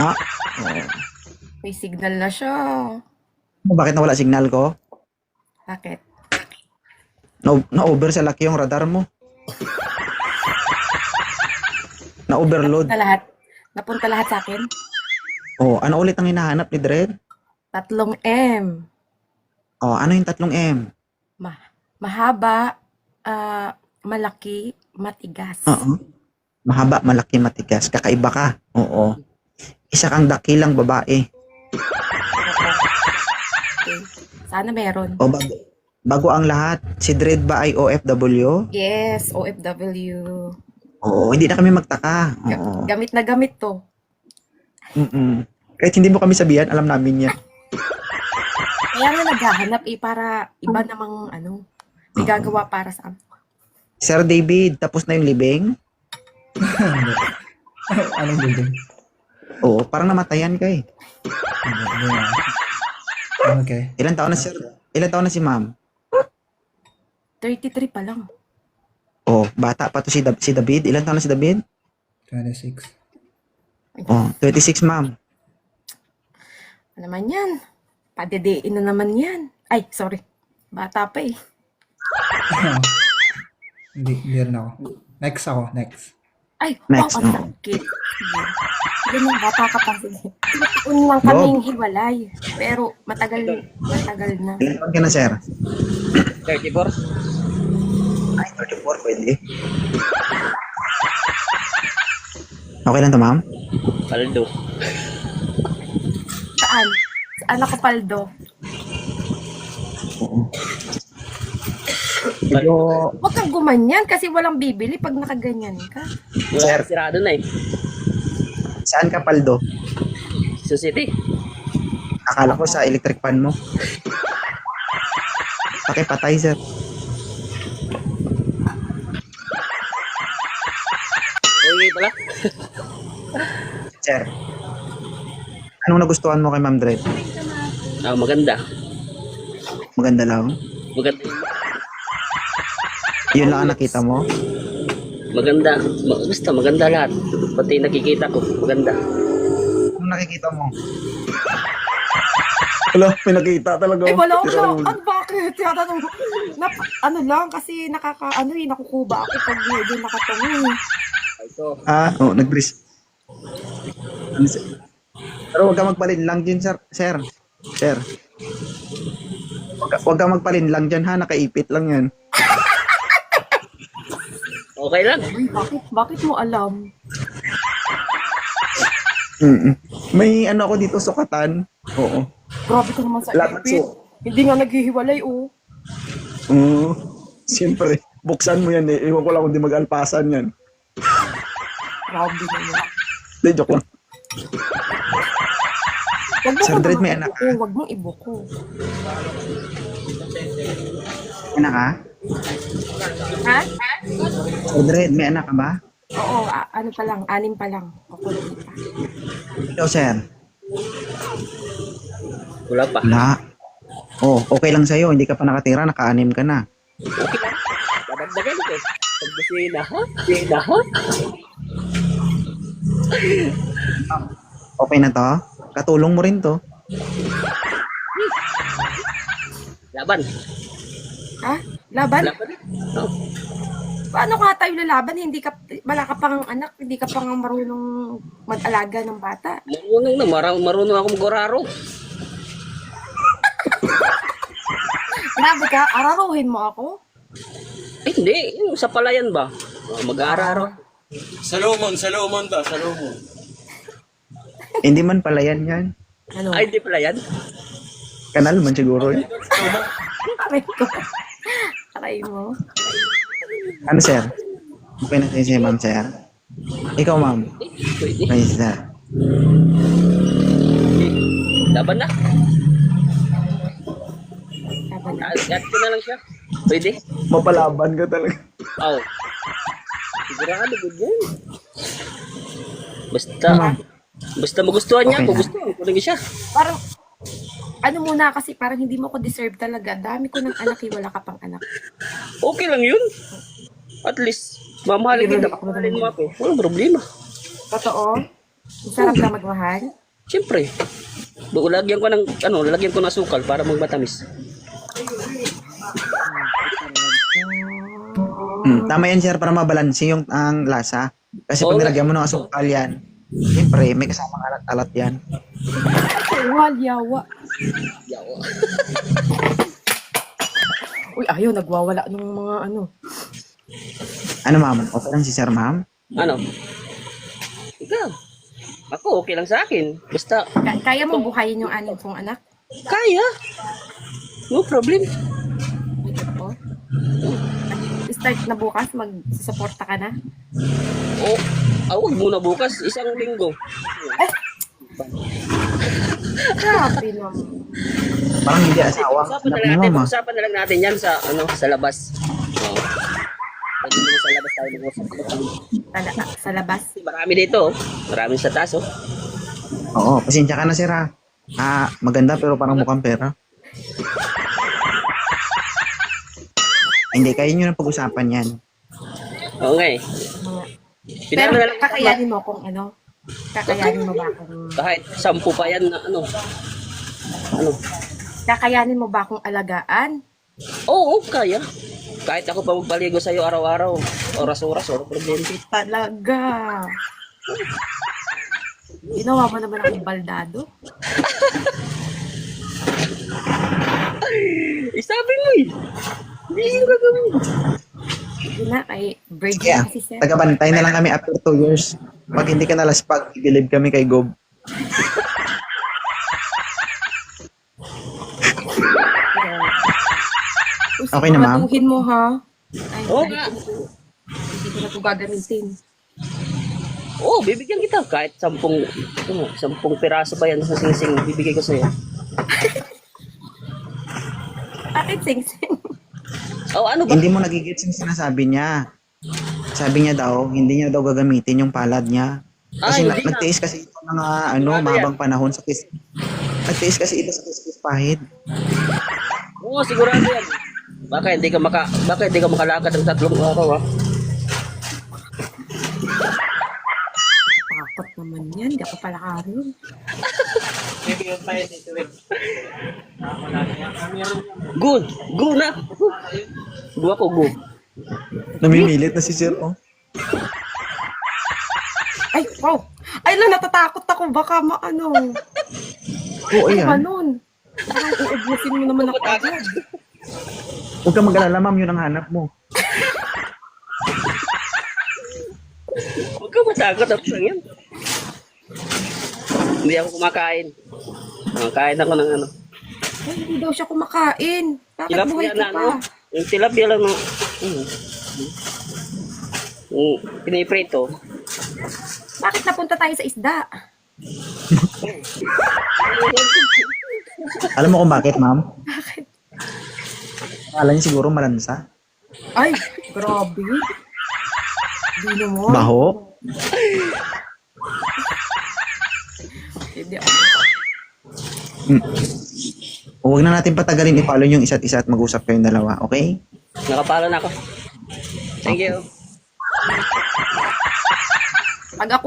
Ah, oo. May signal na siya. Bakit nawala signal ko? Bakit? Na-over sa laki yung radar mo. Na-overload. Napunta lahat. Napunta lahat sa akin. Oh, ano ulit ang hinahanap ni Dred? 3M. Oh, ano yung 3M? Mahaba, malaki, matigas. Oo. Mahaba, malaki, matigas. Kakaiba ka. Oo. Isa kang dakilang babae. Oo. Okay. Sana meron. O bago ang lahat, si Dred ba ay OFW? Yes, OFW. Oo, hindi na kami magtaka. Oo. Gamit na gamit to. Mm-mm. Kahit hindi mo kami sabihan, alam namin yan. Kaya nga naghahanap para iba namang may gagawa para sa amin. Sir David, tapos na yung libing? Anong building? Oo, parang namatayan ka eh. Hindi na. Okay. Ilan taon na sir? Ilan taon na si ma'am? 33 pa lang. Oh, bata pa to si David. Ilan taon na si David? 26. Oh, 26 ma'am. Ano naman yan? Padedein na naman yan. Ay, sorry. Bata pa eh. Hindi rin ako. Next. Ay, Next, wow, ang no. sakit. Ganun, bata ka pa. Sige. Noon lang kaming hiwalay. Pero matagal na. Ilan taon ka na sir? 34? Ay, 34 pwede. Okay lang to ma'am? Paldo. Saan? Saan ako paldo? Oo. Medyo, Huwag kang gumanyan kasi walang bibili pag nakaganyan ka. Sir. Wala, sirado na eh. saan ka paldo? Society. Akala ko sa electric fan mo. Pakipatay sir. Okay pala. Sir. Anong nagustuhan mo kay Ma'am Dred? Maganda. Maganda lang. Maganda yung Yun lang ang nakita mo. maganda. Basta maganda lahat. Pati nakikita ko, maganda. Anong nakikita mo? Wala, may nakita talaga. Eh, wala ko. Bakit? Ano lang, kasi nakukuba ako pag medyo nakatango eh. Ito. Nag-breeze. Ano, sir? Pero huwag ka magpalin lang dyan, sir. Sir. Huwag ka magpalin lang dyan, ha? Nakaipit lang yan. Okay lang. Uy, bakit mo alam? May ano ako dito, sukatan. Oo. Grabe ka naman sa Lahat ng ipit. Hindi nga naghihiwalay, oh. Siyempre, buksan mo yan eh. Iwan ko lang kung di mag-alpasan yan. Grabe naman. Hindi, joke lang. Wag mo Sir ko Dred, naman may anak ibuko. Wag mong ibuko. Anak ka? Ha? Sir Dred, may anak ka ba? Oo, ano pa lang, 6 pa lang. Kukulit pa. Ikaw, sir. Wala pa. Wala. Oh, okay lang sa'yo. Hindi ka pa nakatira, naka-anim ka na. Okay lang. Dadagdagan ko. Pagbusina ha? Sina ha? Okay na to? Katulong mo rin to. Laban. Ha? Laban? Laban. Oh. Paano ka tayo lalaban? Wala ka pang anak, hindi ka pang marunong mag-alaga ng bata. Marunong na. Marunong ako mag-oraro. Grabe ka, araruhin mo ako? Eh, hindi. Yung sa palayan ba? Mag-aararo. Salomon ba? Salomon. Hindi man pala yan. Ano? Ay, hindi pala yan. Kanal man siguro. Aray ko. Aray mo. Ano, sir? Okay na sa'yo, ma'am, sir. Ikaw, ma'am. Pwede. Ay, sir. Laban na. Laban na. Gat ko na lang siya. Pwede. Mapalaban ka talaga. Oh. Sigurado good yan. Basta magustuhan niya, Okay kung na. gusto ko lang siya. Parang, ano muna kasi, parang hindi mo ko deserve talaga. Dami ko ng anak, wala ka pang anak. Okay lang yun. At least, mamahalin kita, mamahalin mo ako. Walang problema. Totoo? Masarap ka magmahal? Siyempre. Lagyan ko ng, lalagyan ko ng asukal para magmatamis. Tama yan, sir, para mabalanse yung ang lasa. Kasi pag Oo. nilagyan mo ng asukal yan, siyempre, may kasamang alat-alat yan. Wal, yawa. Uy, ayaw, nagwawala ng mga ano. Ano, ma'am? Okay lang si sir, ma'am? Ano? Ikaw. Ako, okay lang sa akin. Basta, Kaya mong buhayin yung anim kong anak? kaya. No problem. Ito. Start na bukas, mag-suporta ka na. O, wag muna bukas. Isang linggo. Grabe naman. Parang hindi asawa. Usapan na lang natin yan sa, sa labas. Oo. Pwede mo sa labas tayo mag-usap. Sa labas. Marami dito. Marami sa taas, oh. Oo, pasensya ka na, sir, ha? Maganda pero parang mukhang pera. Hindi, kayo nyo na pag-usapan yan. Oo nga eh. Pero Pinano na lang kakayanin mo kung ano? Kakayanin mo ba kung... kahit 10 pa yan na Kakayanin mo ba kung alagaan? Oo, kaya. Kahit ako pa magpaligo sa'yo araw-araw, oras-oras, wala problema. Talaga. Ginawa mo naman akong baldado. Sabi mo eh. Hindi yung gagawin. Hindi na, kay virgin Kaya, kasi sir. tagabantay na lang kami after 2 years. Pag hindi ka nalaspag, i-believe kami kay Gob. Okay na, ma'am? Siguraduhin mo ha. Ay, Oo hindi nga. hindi ko na ito gagamitin. Oo, bibigyan kita. Kahit 10 piraso pa yan sa sing-sing, bibigay ko sa'yo. Bakit sing-sing? Oh, ano ba? Hindi mo nagigits yung sinasabi niya. Sabi niya daw, hindi niya daw gagamitin yung palad niya. Kasi Hindi na. nagtiis kasi ito ng Sigurado mahabang panahon sa nagtiis kasi ito sa kiss pahid. Oo, sigurado yan. Baka hindi ka makalakad ng 3 araw, ha? Takot naman yan. Hindi ako palakarin. Good. Go na. Go ako, go. Namimilit na si Sir, oh. Ay, wow. Ay, lang, natatakot ako. Baka maano. Oo, Ano ba ayan. nun? Parang uubusin mo naman ako agad. Huwag kang mag-alala, ma'am, yun ang hanap mo. Huwag ka matakot. Ako lang yan. Hindi ako kumakain. Kain ako ng ano. Ay, hindi daw siya kumakain. Bakit buhay Tilapia ka na pa? Yung tilapia lang ng... piniprito. Bakit napunta tayo sa isda? Alam mo kung bakit, ma'am? Bakit? Akala niya siguro malansa. Ay, grabe. Hindi naman. Baho. Hindi ako. Huwag na natin patagalin, i-follow yung isa't isa at mag-usap kayong dalawa, okay? Nakapalo na ako. Thank you. Pag ako